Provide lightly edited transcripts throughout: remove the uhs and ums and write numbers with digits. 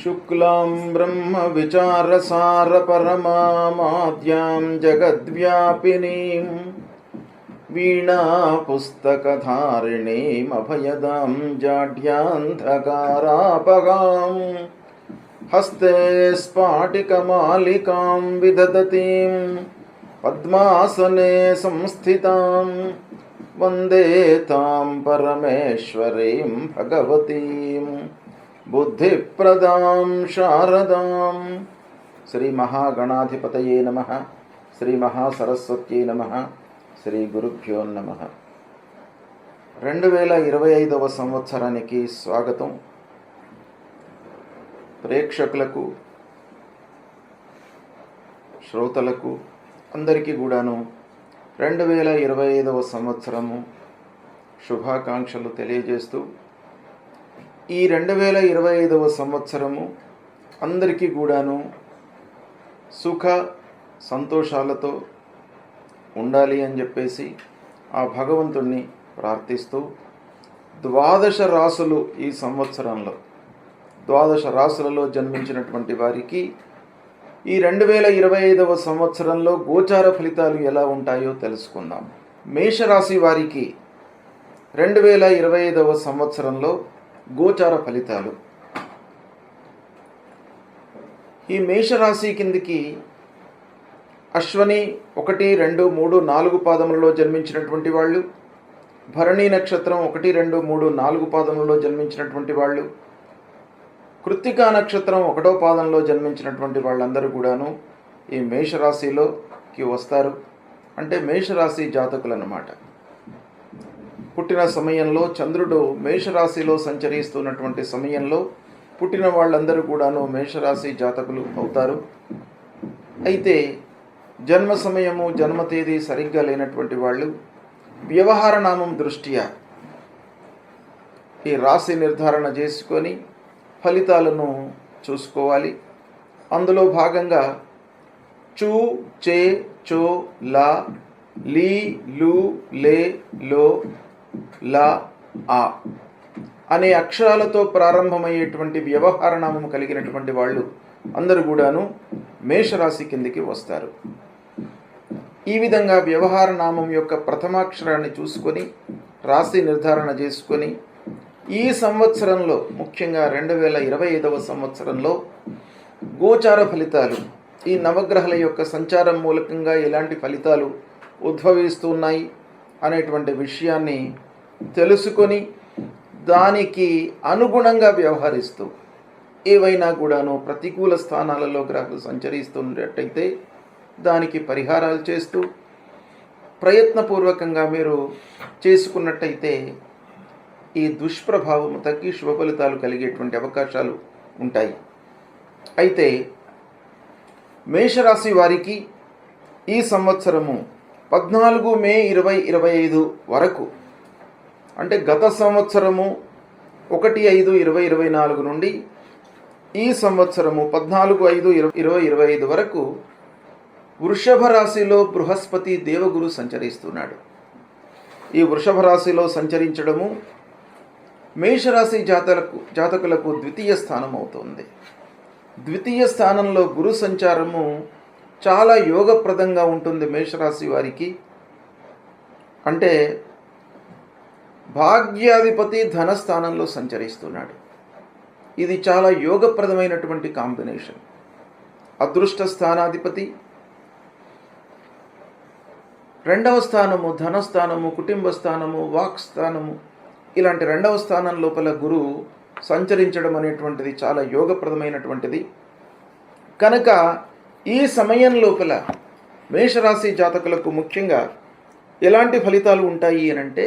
शुक्लां ब्रह्मविचारसारपरमामाद्यां जगद्व्यापिनीं वीणापुस्तकधारिणीमभयदां जाड्यान्धकारापगां हस्ते स्फाटिकमालिकां विदधतीं पद्मासने संस्थितां वन्दे तां परमेश्वरीं भगवतीं बुद्धिप्रदां शारदां। श्री महागणाधिपतये नमः। श्री महासरस्वत्यै नमः। శ్రీ గురుభ్యో నమః. 2025వ సంవత్సరానికి స్వాగతం. ప్రేక్షకులకు, శ్రోతలకు అందరికీ కూడాను 2025వ సంవత్సరము శుభాకాంక్షలు తెలియజేస్తూ, ఈ 2025వ సంవత్సరము అందరికీ కూడాను సుఖ సంతోషాలతో ఉండాలి అని చెప్పేసి ఆ భగవంతుణ్ణి ప్రార్థిస్తూ, 12 రాసులు ఈ సంవత్సరంలో 12 రాసులలో జన్మించినటువంటి వారికి ఈ 2025వ సంవత్సరంలో గోచార ఫలితాలు ఎలా ఉంటాయో తెలుసుకుందాం. మేషరాశి వారికి 2025వ సంవత్సరంలో గోచార ఫలితాలు. ఈ మేషరాశి కిందికి అశ్వని 1, 2, 3, 4 పాదములలో జన్మించినటువంటి వాళ్ళు, భరణి నక్షత్రం 1, 2, 3, 4 పాదములలో జన్మించినటువంటి వాళ్ళు, కృత్తికా నక్షత్రం 1వ పాదంలో జన్మించినటువంటి వాళ్ళందరూ కూడాను ఈ మేషరాశిలోకి వస్తారు. అంటే మేషరాశి జాతకులు అన్నమాట. పుట్టిన సమయంలో చంద్రుడు మేషరాశిలో సంచరిస్తున్నటువంటి సమయంలో పుట్టిన వాళ్ళందరూ కూడాను మేషరాశి జాతకులు అవుతారు. అయితే జన్మ సమయము, జన్మ తేదీ సరిగ్గా లేనటువంటి వాళ్ళు వ్యవహార నామం దృష్ట్యా ఈ రాశి నిర్ధారణ చేసుకొని ఫలితాలను చూసుకోవాలి. అందులో భాగంగా చూ, చే, చో, లా, లీ, లు, లే, లో, లా, ఆ అనే అక్షరాలతో ప్రారంభమయ్యేటువంటి వ్యవహార నామం కలిగినటువంటి వాళ్ళు అందరూ కూడాను మేషరాశి కిందికి వస్తారు. ఈ విధంగా వ్యవహార నామం యొక్క ప్రథమాక్షరాన్ని చూసుకొని రాశి నిర్ధారణ చేసుకొని ఈ సంవత్సరంలో, ముఖ్యంగా 2025వ సంవత్సరంలో గోచార ఫలితాలు, ఈ నవగ్రహాల యొక్క సంచారం మూలకంగా ఎలాంటి ఫలితాలు ఉద్భవిస్తున్నాయి అనేటువంటి విషయాన్ని తెలుసుకొని దానికి అనుగుణంగా వ్యవహరిస్తూ, ఏవైనా కూడాను ప్రతికూల స్థానాలలో గ్రహాలు సంచరిస్తున్నట్టయితే దానికి పరిహారాలు చేస్తూ ప్రయత్నపూర్వకంగా మీరు చేసుకున్నట్టయితే ఈ దుష్ప్రభావం తగ్గి శుభ ఫలితాలు కలిగేటువంటి అవకాశాలు ఉంటాయి. అయితే మేషరాశి వారికి ఈ సంవత్సరము 14 మే 2025 వరకు, అంటే గత సంవత్సరము 1/5/2024 నుండి ఈ సంవత్సరము 14/5/2025 వరకు వృషభ రాశిలో బృహస్పతి దేవగురు సంచరిస్తున్నాడు. ఈ వృషభ రాశిలో సంచరించడము మేషరాశి జాతకులకు ద్వితీయ స్థానం అవుతుంది. ద్వితీయ స్థానంలో గురు సంచారము చాలా యోగప్రదంగా ఉంటుంది మేషరాశి వారికి. అంటే భాగ్యాధిపతి ధనస్థానంలో సంచరిస్తున్నాడు. ఇది చాలా యోగప్రదమైనటువంటి కాంబినేషన్. అదృష్ట స్థానాధిపతి, 2వ స్థానము ధనస్థానము, కుటుంబ స్థానము, వాక్ స్థానము, ఇలాంటి 2వ స్థానం లోపల గురువు సంచరించడం అనేటువంటిది చాలా యోగప్రదమైనటువంటిది. కనుక ఈ సమయం లోపల మేషరాశి జాతకులకు ముఖ్యంగా ఎలాంటి ఫలితాలు ఉంటాయి అనంటే,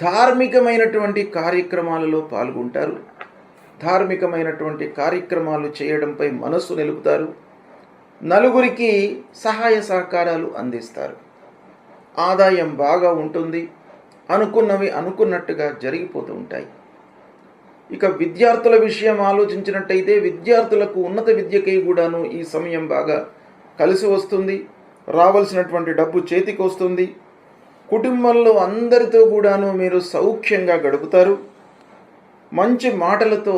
ధార్మికమైనటువంటి కార్యక్రమాలలో పాల్గొంటారు. ధార్మికమైనటువంటి కార్యక్రమాలు చేయడంపై మనస్సు నిలుపుతారు. నలుగురికి సహాయ సహకారాలు అందిస్తారు. ఆదాయం బాగా ఉంటుంది. అనుకున్నవి అనుకున్నట్టుగా జరిగిపోతూ ఉంటాయి. ఇక విద్యార్థుల విషయం ఆలోచించినట్టయితే విద్యార్థులకు ఉన్నత విద్యకై కూడాను ఈ సమయం బాగా కలిసి వస్తుంది. రావాల్సినటువంటి డబ్బు చేతికి వస్తుంది. కుటుంబంలో అందరితో కూడాను మీరు సౌఖ్యంగా గడుపుతారు. మంచి మాటలతో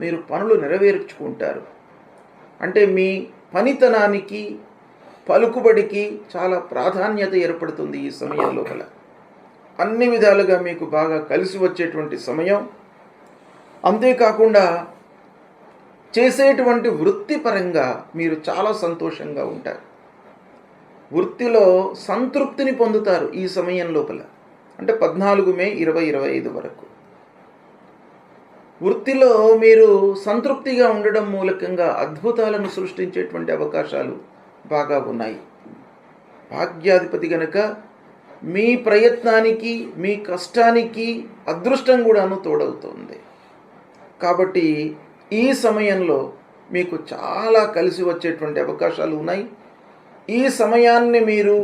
మీరు పనులు నెరవేర్చుకుంటారు. అంటే మీ పనితనానికి, పలుకుబడికి చాలా ప్రాధాన్యత ఏర్పడుతుంది ఈ సమయం లోపల. అన్ని విధాలుగా మీకు బాగా కలిసి వచ్చేటువంటి సమయం. అంతేకాకుండా చేసేటువంటి వృత్తిపరంగా మీరు చాలా సంతోషంగా ఉంటారు. వృత్తిలో సంతృప్తిని పొందుతారు ఈ సమయం లోపల. అంటే 14 మే 2025 వరకు వృత్తిలో మీరు సంతృప్తిగా ఉండడం మూలకంగా అద్భుతాలను సృష్టించేటువంటి అవకాశాలు బాగా ఉన్నాయి. భాగ్యాధిపతి గనక మీ ప్రయత్నానికి, మీ కష్టానికి అదృష్టం కూడాను తోడవుతుంది. కాబట్టి ఈ సమయంలో మీకు చాలా కలిసి వచ్చేటువంటి అవకాశాలు ఉన్నాయి. ఈ సమయాన్ని మీరు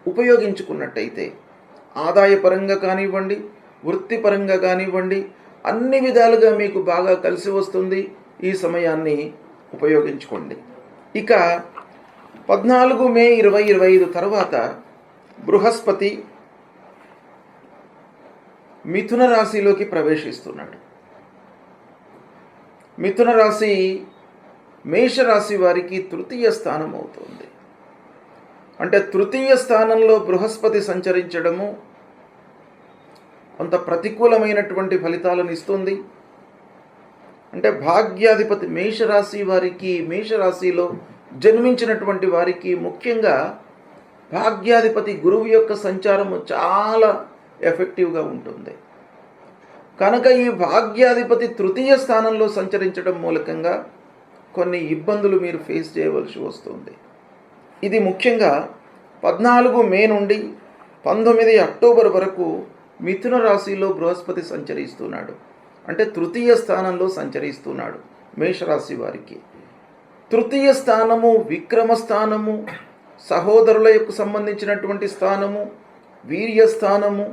ఉపయోగించుకున్నట్టయితే ఆదాయపరంగా కానివ్వండి, వృత్తిపరంగా కానివ్వండి, అన్ని విధాలుగా మీకు బాగా కలిసి వస్తుంది. ఈ సమయాన్ని ఉపయోగించుకోండి. ఇక 14 మే 2025 తర్వాత బృహస్పతి మిథున రాశిలోకి ప్రవేశిస్తున్నాడు. మిథున రాశి మేషరాశి వారికి తృతీయ స్థానం అవుతుంది. అంటే తృతీయ స్థానంలో బృహస్పతి సంచరించడము కొంత ప్రతికూలమైనటువంటి ఫలితాలను ఇస్తుంది. అంటే భాగ్యాధిపతి మేషరాశి వారికి, మేషరాశిలో జన్మించినటువంటి వారికి ముఖ్యంగా భాగ్యాధిపతి గురువు యొక్క సంచారము చాలా ఎఫెక్టివ్గా ఉంటుంది. కనుక ఈ భాగ్యాధిపతి తృతీయ స్థానంలో సంచరించడం మూలకంగా కొన్ని ఇబ్బందులు మీరు ఫేస్ చేయవలసి వస్తుంది. ఇది ముఖ్యంగా 14 మే నుండి 19 అక్టోబర్ వరకు మిథున రాశిలో బృహస్పతి సంచరిస్తున్నాడు. అంటే తృతీయ స్థానంలో సంచరిస్తున్నాడు మేషరాశి వారికి. తృతీయ స్థానము విక్రమస్థానము, సహోదరుల యొక్క సంబంధించినటువంటి స్థానము, వీర్యస్థానము,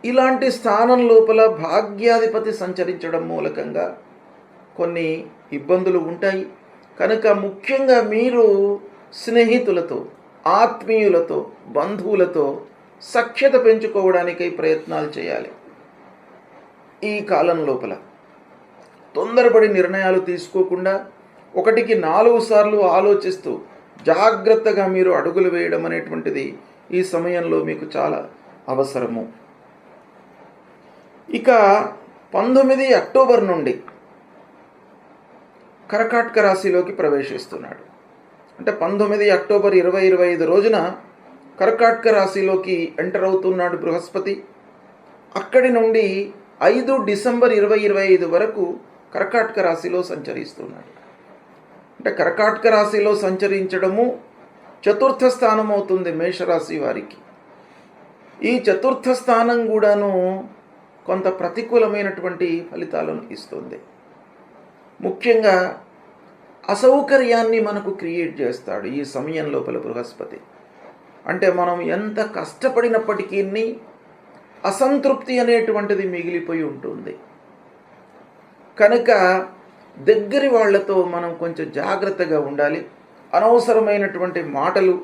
ఇలాంటి స్థానం లోపల భాగ్యాధిపతి సంచరించడం మూలకంగా కొన్ని ఇబ్బందులు ఉంటాయి. కనుక ముఖ్యంగా మీరు స్నేహితులతో, ఆత్మీయులతో, బంధువులతో సఖ్యత పెంచుకోవడానికై ప్రయత్నాలు చేయాలి. ఈ కాలం లోపల తొందరపడి నిర్ణయాలు తీసుకోకుండా 1కి 4 సార్లు ఆలోచిస్తూ జాగ్రత్తగా మీరు అడుగులు వేయడం అనేటువంటిది ఈ సమయంలో మీకు చాలా అవసరము. ఇక 19 అక్టోబర్ నుండి కర్కాటక రాశిలోకి ప్రవేశిస్తున్నాడు. అంటే 19 అక్టోబర్ 2025 రోజున కర్కాటక రాశిలోకి ఎంటర్ అవుతున్నాడు బృహస్పతి. అక్కడి నుండి 5 డిసెంబర్ 2025 వరకు కర్కాటక రాశిలో సంచరిస్తున్నాడు. అంటే కర్కాటక రాశిలో సంచరించడము చతుర్థ స్థానం అవుతుంది మేషరాశి వారికి. ఈ చతుర్థ స్థానం కూడాను కొంత ప్రతికూలమైనటువంటి ఫలితాలను ఇస్తుంది. ముఖ్యంగా అసౌకర్యాన్ని మనకు క్రియేట్ చేస్తాడు ఈ సమయం లోపల బృహస్పతి. అంటే మనం ఎంత కష్టపడినప్పటికీ అసంతృప్తి అనేటువంటిది మిగిలిపోయి ఉంటుంది. కనుక దగ్గరి వాళ్లతో మనం కొంచెం జాగ్రత్తగా ఉండాలి. అనవసరమైనటువంటి మాటలు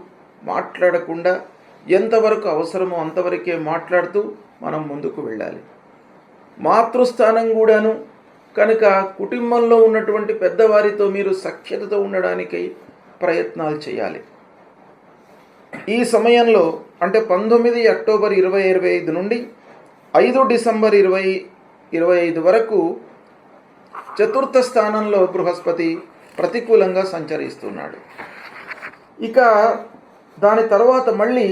మాట్లాడకుండా ఎంతవరకు అవసరమో అంతవరకే మాట్లాడుతూ మనం ముందుకు వెళ్ళాలి. మాతృస్థానం కూడాను కనుక కుటుంబంలో ఉన్నటువంటి పెద్దవారితో మీరు సఖ్యతతో ఉండడానికై ప్రయత్నాలు చేయాలి. ఈ సమయంలో అంటే 19 అక్టోబర్ 2025 నుండి 5 డిసెంబర్ 2025 వరకు చతుర్థ స్థానంలో బృహస్పతి ప్రతికూలంగా సంచరిస్తున్నాడు. ఇక దాని తర్వాత మళ్ళీ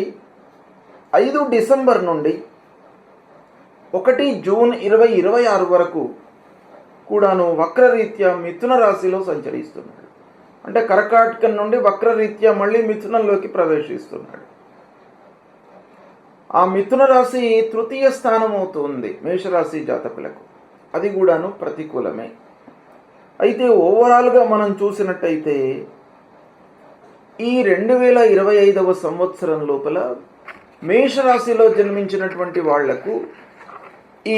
5 డిసెంబర్ నుండి 1 జూన్ 2026 వరకు కూడాను వక్రరీత్యా మిథున రాశిలో సంచరిస్తున్నాడు. అంటే కర్కాటకం నుండి వక్రరీత్యా మళ్ళీ మిథునంలోకి ప్రవేశిస్తున్నాడు. ఆ మిథున రాశి తృతీయ స్థానం అవుతుంది మేషరాశి జాతకులకు. అది కూడాను ప్రతికూలమే. అయితే ఓవరాల్గా మనం చూసినట్టయితే ఈ 2025వ సంవత్సరం లోపల మేషరాశిలో జన్మించినటువంటి వాళ్లకు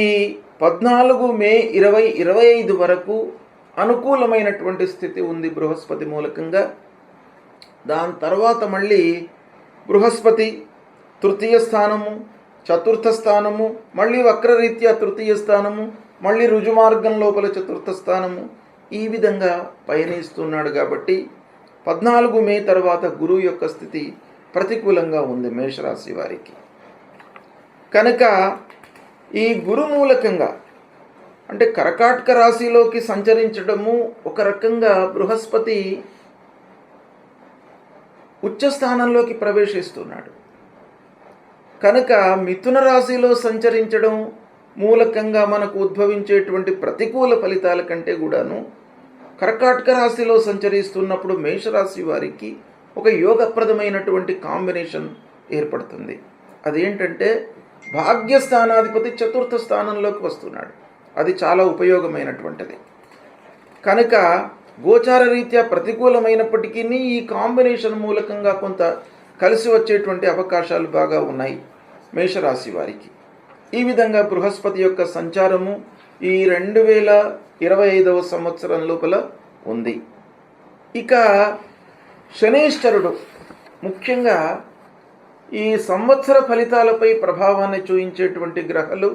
ఈ 14 మే 2025 వరకు అనుకూలమైనటువంటి స్థితి ఉంది బృహస్పతి మూలకంగా. దాని తర్వాత మళ్ళీ బృహస్పతి తృతీయ స్థానము, చతుర్థ స్థానము, మళ్ళీ వక్రరీత్యా తృతీయ స్థానము, మళ్ళీ రుజుమార్గం లోపల చతుర్థ స్థానము, ఈ విధంగా పయనిస్తున్నాడు. కాబట్టి 14 మే తర్వాత గురువు యొక్క స్థితి ప్రతికూలంగా ఉంది మేషరాశి వారికి. కనుక ఈ గురు మూలకంగా అంటే కర్కాటక రాశిలోకి సంచరించడము ఒక రకంగా బృహస్పతి ఉచ్చ స్థానంలోకి ప్రవేశిస్తున్నాడు. కనుక మిథున రాశిలో సంచరించడం మూలకంగా మనకు ఉద్భవించేటువంటి ప్రతికూల ఫలితాల కంటే కూడాను కర్కాటక రాశిలో సంచరిస్తున్నప్పుడు మేషరాశి వారికి ఒక యోగప్రదమైనటువంటి కాంబినేషన్ ఏర్పడుతుంది. అదేంటంటే భాగ్యస్థానాధిపతి చతుర్థ స్థానంలోకి వస్తున్నాడు. అది చాలా ఉపయోగమైనటువంటిది. కనుక గోచార రీత్యా ప్రతికూలమైనప్పటికీ ఈ కాంబినేషన్ మూలకంగా కొంత కలిసి వచ్చేటువంటి అవకాశాలు బాగా ఉన్నాయి మేషరాశి వారికి. ఈ విధంగా బృహస్పతి యొక్క సంచారము ఈ 2025వ సంవత్సరం లోపల ఉంది. ఇక శనీశ్వరుడు ముఖ్యంగా ఈ సంవత్సర ఫలితాలపై ప్రభావాన్ని చూపించేటువంటి గ్రహాలు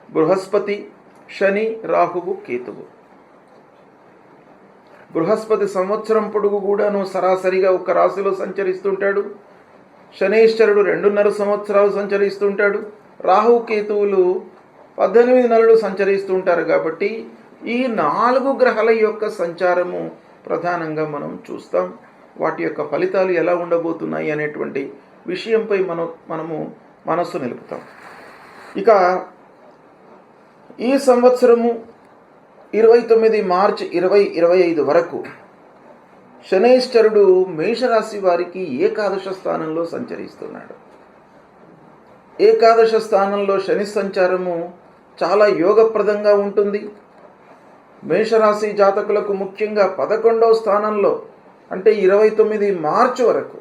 బృహస్పతి, శని, రాహువు, కేతువు. బృహస్పతి సంవత్సరం పొడుగు కూడాను సరాసరిగా ఒక రాశిలో సంచరిస్తుంటాడు. శనీశ్వరుడు 2.5 సంవత్సరాలు సంచరిస్తుంటాడు. రాహు, కేతువులు 18 నెలలు సంచరిస్తుంటారు. కాబట్టి ఈ 4 గ్రహాల యొక్క సంచారము ప్రధానంగా మనం చూస్తాం. వాటి యొక్క ఫలితాలు ఎలా ఉండబోతున్నాయి అనేటువంటి విషయంపై మనము మనస్సు నిలుపుతాం. ఇక ఈ సంవత్సరము 29 మార్చి 2025 వరకు శనైశ్వరుడు మేషరాశి వారికి ఏకాదశ స్థానంలో సంచరిస్తున్నాడు. ఏకాదశ స్థానంలో శని సంచారము చాలా యోగప్రదంగా ఉంటుంది. మేషరాశి జాతకులకు ముఖ్యంగా 11వ స్థానంలో అంటే 29 మార్చి వరకు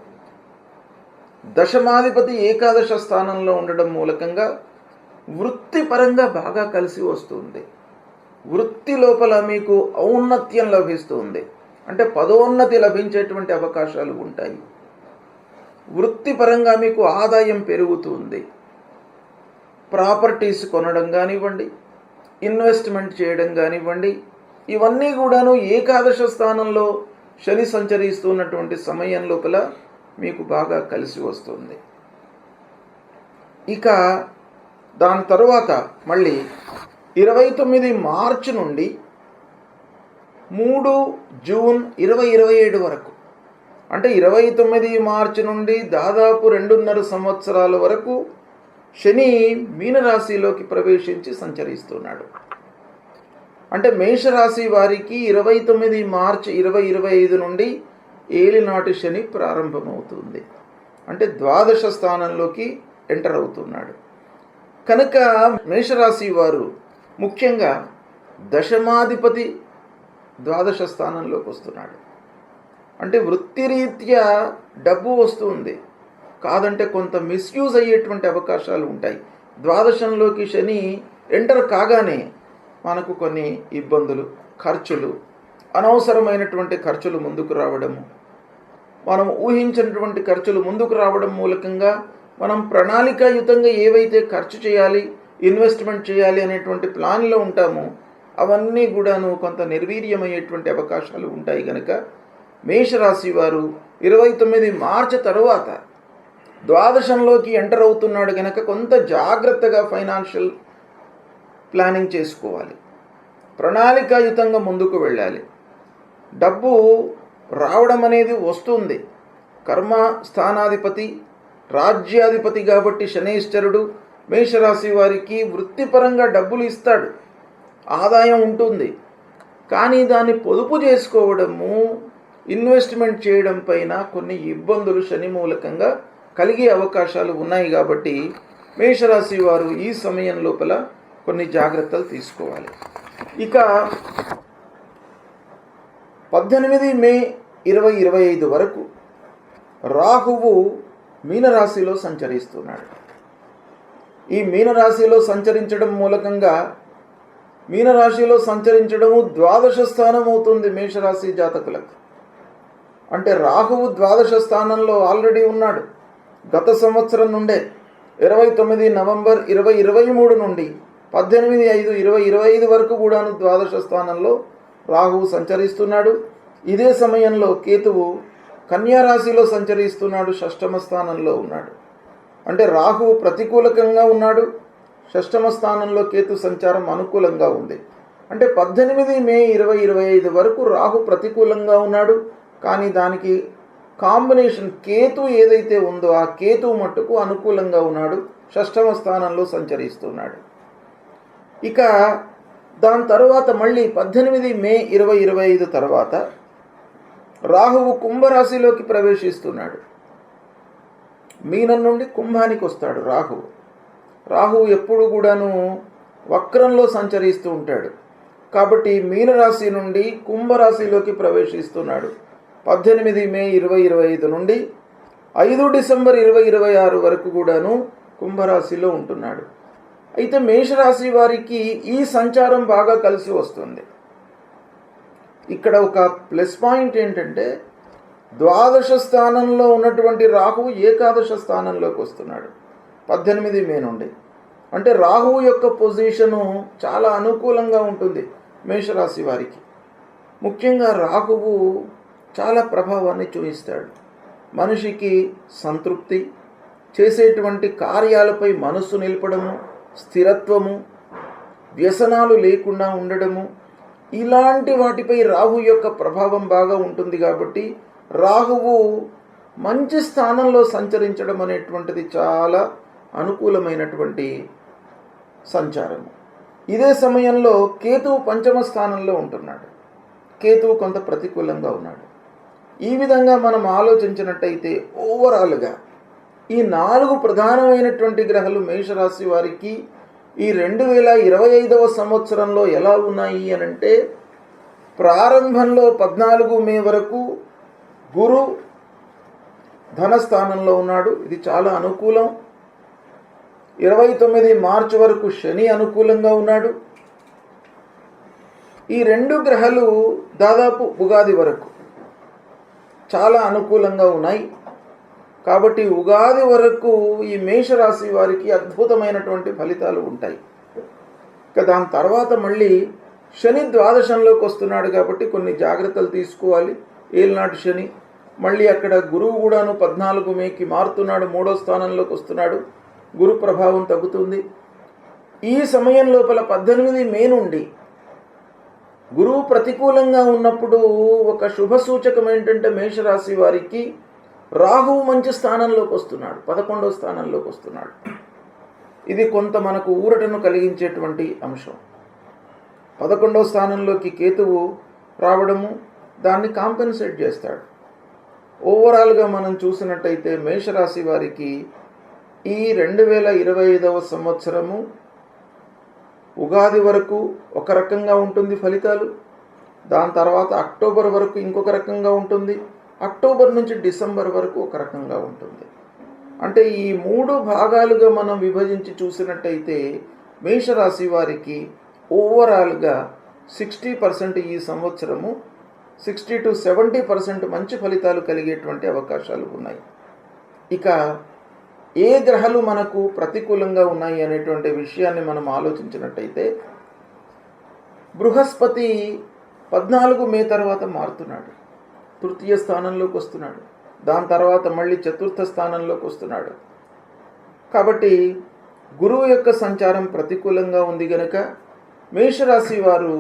దశమాధిపతి ఏకాదశ స్థానంలో ఉండడం మూలకంగా వృత్తిపరంగా బాగా కలిసి వస్తుంది. వృత్తి లోపల మీకు ఔన్నత్యం లభిస్తుంది. అంటే పదోన్నతి లభించేటువంటి అవకాశాలు ఉంటాయి. వృత్తిపరంగా మీకు ఆదాయం పెరుగుతుంది. ప్రాపర్టీస్ కొనడం కానివ్వండి, ఇన్వెస్ట్మెంట్ చేయడం కానివ్వండి, ఇవన్నీ కూడాను ఏకాదశ స్థానంలో శని సంచరిస్తున్నటువంటి సమయం లోపల మీకు బాగా కలిసి వస్తుంది. ఇక దాని తరువాత మళ్ళీ 29 మార్చి నుండి 3 జూన్ 2027 వరకు అంటే 29 మార్చి నుండి దాదాపు 2.5 సంవత్సరాల వరకు శని మీనరాశిలోకి ప్రవేశించి సంచరిస్తున్నాడు. అంటే మేషరాశి వారికి 29 మార్చి 2025 నుండి ఏలినాటి శని ప్రారంభమవుతుంది. అంటే ద్వాదశ స్థానంలోకి ఎంటర్ అవుతున్నాడు. కనుక మేషరాశి వారు ముఖ్యంగా దశమాధిపతి ద్వాదశ స్థానంలోకి వస్తున్నాడు. అంటే వృత్తిరీత్యా డబ్బు వస్తుంది, కాదంటే కొంత మిస్యూజ్ అయ్యేటువంటి అవకాశాలు ఉంటాయి. ద్వాదశంలోకి శని ఎంటర్ కాగానే మనకు కొన్ని ఇబ్బందులు, ఖర్చులు, అనవసరమైనటువంటి ఖర్చులు ముందుకు రావడము, మనం ఊహించినటువంటి ఖర్చులు ముందుకు రావడం మూలకంగా మనం ప్రణాళికాయుతంగా ఏవైతే ఖర్చు చేయాలి, ఇన్వెస్ట్మెంట్ చేయాలి అనేటువంటి ప్లాన్లో ఉంటామో అవన్నీ కూడాను కొంత నిర్వీర్యమయ్యేటువంటి అవకాశాలు ఉంటాయి. కనుక మేషరాశి వారు 29 మార్చి తరువాత ద్వాదశంలోకి ఎంటర్ అవుతున్నాడు కనుక కొంత జాగ్రత్తగా ఫైనాన్షియల్ ప్లానింగ్ చేసుకోవాలి, ప్రణాళికాయుతంగా ముందుకు వెళ్ళాలి. డబ్బు రావడం అనేది వస్తుంది. కర్మ స్థానాధిపతి, రాజ్యాధిపతి కాబట్టి శనైశ్వరుడు మేషరాశి వారికి వృత్తిపరంగా డబ్బులు ఇస్తాడు, ఆదాయం ఉంటుంది. కానీ దాన్ని పొదుపు చేసుకోవడము, ఇన్వెస్ట్మెంట్ చేయడం పైన కొన్ని ఇబ్బందులు శని మూలకంగా కలిగే అవకాశాలు ఉన్నాయి. కాబట్టి మేషరాశి వారు ఈ సమయం లోపల కొన్ని జాగ్రత్తలు తీసుకోవాలి. ఇక 18 మే 2025 వరకు రాహువు మీనరాశిలో సంచరిస్తున్నాడు. ఈ మీనరాశిలో సంచరించడం మూలకంగా మీనరాశిలో సంచరించడము ద్వాదశ స్థానం అవుతుంది మేషరాశి జాతకులకు. అంటే రాహువు ద్వాదశ స్థానంలో ఆల్రెడీ ఉన్నాడు. గత సంవత్సరం నుండే 29 నవంబర్ 2023 నుండి 18, 5, 20, 25 వరకు కూడాను ద్వాదశ స్థానంలో రాహువు సంచరిస్తున్నాడు. ఇదే సమయంలో కేతువు కన్యా రాశిలో సంచరిస్తున్నాడు, షష్టమ స్థానంలో ఉన్నాడు. అంటే రాహువు ప్రతికూలకంగా ఉన్నాడు, షష్టమ స్థానంలో కేతు సంచారం అనుకూలంగా ఉంది. అంటే 18 మే 2025 వరకు రాహు ప్రతికూలంగా ఉన్నాడు. కానీ దానికి కాంబినేషన్ కేతు ఏదైతే ఉందో ఆ కేతు మట్టుకు అనుకూలంగా ఉన్నాడు, షష్టమ స్థానంలో సంచరిస్తున్నాడు. ఇక దాని తర్వాత మళ్ళీ 18 మే 2025 తర్వాత రాహువు కుంభరాశిలోకి ప్రవేశిస్తున్నాడు. మీనం నుండి కుంభానికి వస్తాడు రాహువు. రాహువు ఎప్పుడు కూడాను వక్రంలో సంచరిస్తూ ఉంటాడు. కాబట్టి మీనరాశి నుండి కుంభరాశిలోకి ప్రవేశిస్తున్నాడు. 18 మే 2025 నుండి 5 డిసెంబర్ 2026 వరకు కూడాను కుంభరాశిలో ఉంటున్నాడు. అయితే మేషరాశి వారికి ఈ సంచారం బాగా కలిసి వస్తుంది. ఇక్కడ ఒక ప్లస్ పాయింట్ ఏంటంటే ద్వాదశ స్థానంలో ఉన్నటువంటి రాహువు ఏకాదశ స్థానంలోకి వస్తున్నాడు 18 మే నుండి. అంటే రాహువు యొక్క పొజిషను చాలా అనుకూలంగా ఉంటుంది మేషరాశి వారికి. ముఖ్యంగా రాహువు చాలా ప్రభావాన్ని చూపిస్తాడు. మనిషికి సంతృప్తి, చేసేటువంటి కార్యాలపై మనస్సు నిలపడము, స్థిరత్వము, వ్యసనాలు లేకుండా ఉండడము, ఇలాంటి వాటిపై రాహు యొక్క ప్రభావం బాగా ఉంటుంది. కాబట్టి రాహువు మంచి స్థానంలో సంచరించడం అనేటువంటిది చాలా అనుకూలమైనటువంటి సంచారము. ఇదే సమయంలో కేతువు పంచమ స్థానంలో ఉంటున్నాడు. కేతువు కొంత ప్రతికూలంగా ఉన్నాడు. ఈ విధంగా మనం ఆలోచించినట్టయితే ఓవరాల్గా ఈ 4 ప్రధానమైనటువంటి గ్రహాలు మేషరాశి వారికి ఈ 2025వ సంవత్సరంలో ఎలా ఉన్నాయి అనంటే, ప్రారంభంలో 14 మే వరకు గురు ధనస్థానంలో ఉన్నాడు, ఇది చాలా అనుకూలం. 29 మార్చి వరకు శని అనుకూలంగా ఉన్నాడు. ఈ 2 గ్రహాలు దాదాపు ఉగాది వరకు చాలా అనుకూలంగా ఉన్నాయి. కాబట్టి ఉగాది వరకు ఈ మేషరాశి వారికి అద్భుతమైనటువంటి ఫలితాలు ఉంటాయి. ఇక దాని తర్వాత మళ్ళీ శని ద్వాదశంలోకి వస్తున్నాడు కాబట్టి కొన్ని జాగ్రత్తలు తీసుకోవాలి. ఏలినాటి శని, మళ్ళీ అక్కడ గురువు కూడాను 14 మేకి మారుతున్నాడు, 3వ స్థానంలోకి వస్తున్నాడు, గురు ప్రభావం తగ్గుతుంది. ఈ సమయం లోపల 18 మే నుండి గురువు ప్రతికూలంగా ఉన్నప్పుడు ఒక శుభ సూచకం ఏంటంటే మేషరాశి వారికి రాహువు మంచి స్థానంలోకి వస్తున్నాడు, 11వ స్థానంలోకి వస్తున్నాడు. ఇది కొంత మనకు ఊరటను కలిగించేటువంటి అంశం. 11వ స్థానంలోకి కేతువు రావడము దాన్ని కాంపెన్సేట్ చేస్తాడు. ఓవరాల్గా మనం చూసినట్టయితే మేషరాశి వారికి ఈ 2025వ సంవత్సరము ఉగాది వరకు ఒక రకంగా ఉంటుంది ఫలితాలు. దాని తర్వాత అక్టోబర్ వరకు ఇంకొక రకంగా ఉంటుంది, అక్టోబర్ నుంచి డిసెంబర్ వరకు ఒక రకంగా ఉంటుంది. అంటే ఈ 3 భాగాలుగా మనం విభజించి చూసినట్టయితే మేషరాశి వారికి ఓవరాల్గా 60% ఈ సంవత్సరము 60 to 70% మంచి ఫలితాలు కలిగేటువంటి అవకాశాలు ఉన్నాయి. ఇక ఏ గ్రహాలు మనకు ప్రతికూలంగా ఉన్నాయి అనేటువంటి విషయాన్ని మనం ఆలోచించినట్టయితే, బృహస్పతి 14 మే తర్వాత మారుతున్నాడు, తృతీయ స్థానంలోకి వస్తున్నాడు. దాని తర్వాత మళ్ళీ చతుర్థ స్థానంలోకి వస్తున్నాడు. కాబట్టి గురువు యొక్క సంచారం ప్రతికూలంగా ఉంది గనక మేషరాశి వారు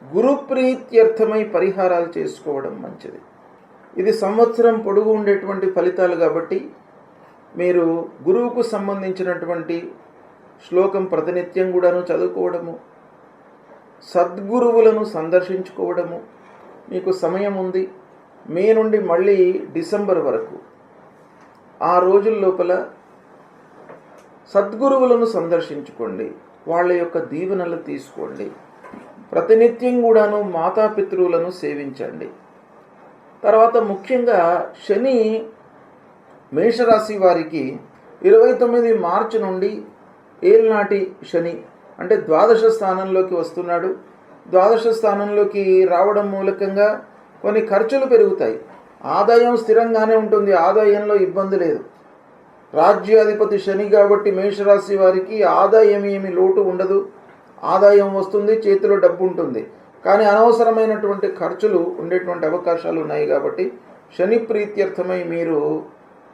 గురుప్రీత్యర్థమై పరిహారాలు చేసుకోవడం మంచిది. ఇది సంవత్సరం పొడుగు ఉండేటువంటి ఫలితాలు కాబట్టి మీరు గురువుకు సంబంధించినటువంటి శ్లోకం ప్రతినిత్యం కూడాను చదువుకోవడము, సద్గురువులను సందర్శించుకోవడము. మీకు సమయం ఉంది, మే నుండి మళ్ళీ డిసెంబర్ వరకు ఆ రోజుల లోపల సద్గురువులను సందర్శించుకోండి, వాళ్ళ యొక్క దీవెనలు తీసుకోండి. ప్రతినిత్యం కూడాను మాతాపితృవులను సేవించండి. తర్వాత ముఖ్యంగా శని మేషరాశి వారికి 29 మార్చి నుండి ఏలినాటి శని అంటే ద్వాదశ స్థానంలోకి వస్తున్నాడు. ద్వాదశ స్థానంలోకి రావడం మూలకంగా కొన్ని ఖర్చులు పెరుగుతాయి. ఆదాయం స్థిరంగానే ఉంటుంది, ఆదాయంలో ఇబ్బంది లేదు. రాజ్యాధిపతి శని కాబట్టి మేషరాశి వారికి ఆదాయం ఏమి లోటు ఉండదు. ఆదాయం వస్తుంది, చేతిలో డబ్బు ఉంటుంది, కానీ అనవసరమైనటువంటి ఖర్చులు ఉండేటువంటి అవకాశాలు ఉన్నాయి. కాబట్టి శని ప్రీత్యర్థమై మీరు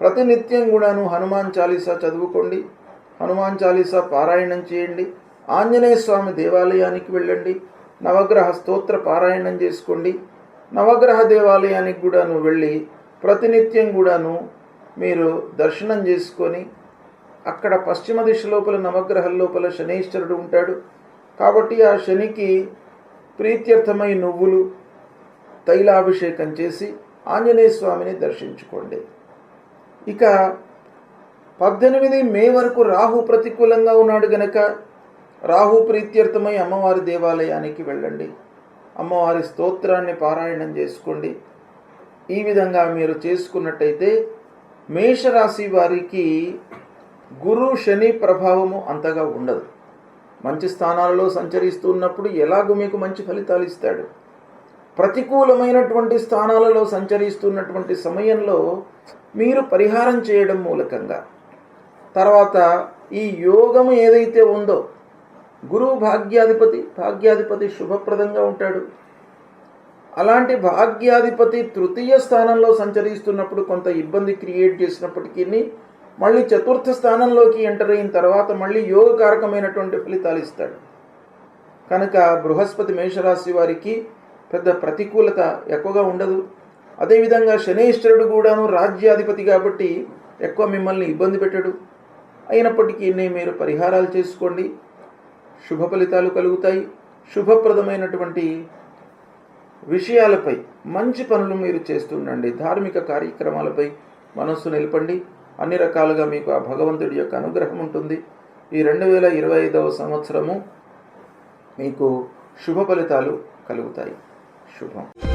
ప్రతినిత్యం కూడాను హనుమాన్ చాలీసా చదువుకోండి, హనుమాన్ చాలీసా పారాయణం చేయండి, ఆంజనేయ స్వామి దేవాలయానికి వెళ్ళండి, నవగ్రహ స్తోత్ర పారాయణం చేసుకోండి. నవగ్రహ దేవాలయానికి కూడాను వెళ్ళి ప్రతినిత్యం కూడాను మీరు దర్శనం చేసుకొని, అక్కడ పశ్చిమ దిశ లోపల నవగ్రహం లోపల శనీశ్వరుడు ఉంటాడు. కాబట్టి ఆ శనికి ప్రీత్యర్థమై నువ్వులు తైలాభిషేకం చేసి ఆంజనేయ స్వామిని దర్శించుకోండి. ఇక 18 మే వరకు రాహు ప్రతికూలంగా ఉన్నాడు గనక రాహు ప్రీత్యర్థమై అమ్మవారి దేవాలయానికి వెళ్ళండి, అమ్మవారి స్తోత్రాన్ని పారాయణం చేసుకోండి. ఈ విధంగా మీరు చేసుకున్నట్టయితే మేషరాశి వారికి గురు శని ప్రభావము అంతగా ఉండదు. మంచి స్థానాలలో సంచరిస్తున్నప్పుడు ఎలాగూ మీకు మంచి ఫలితాలు ఇస్తాడు. ప్రతికూలమైనటువంటి స్థానాలలో సంచరిస్తున్నటువంటి సమయంలో మీరు పరిహారం చేయడం మూలకంగా, తర్వాత ఈ యోగము ఏదైతే ఉందో, గురువు భాగ్యాధిపతి శుభప్రదంగా ఉంటాడు. అలాంటి భాగ్యాధిపతి తృతీయ స్థానంలో సంచరిస్తున్నప్పుడు కొంత ఇబ్బంది క్రియేట్ చేసినప్పటికీ మళ్ళీ చతుర్థ స్థానంలోకి ఎంటర్ అయిన తర్వాత మళ్ళీ యోగకారకమైనటువంటి ఫలితాలు ఇస్తాడు. కనుక బృహస్పతి మేషరాశి వారికి పెద్ద ప్రతికూలత ఎక్కువగా ఉండదు. అదేవిధంగా శనేశ్వరుడు కూడాను రాజ్యాధిపతి కాబట్టి ఎక్కువ మిమ్మల్ని ఇబ్బంది పెట్టడు. అయినప్పటికీ మీరు పరిహారాలు చేసుకోండి, శుభ ఫలితాలు కలుగుతాయి. శుభప్రదమైనటువంటి విషయాలపై మంచి పనులు మీరు చేస్తుండండి. ధార్మిక కార్యక్రమాలపై మనస్సు నిలపండి. అన్ని రకాలుగా మీకు ఆ భగవంతుడి యొక్క అనుగ్రహం ఉంటుంది. ఈ 2025వ సంవత్సరము మీకు శుభ ఫలితాలు కలుగుతాయి. శుభం.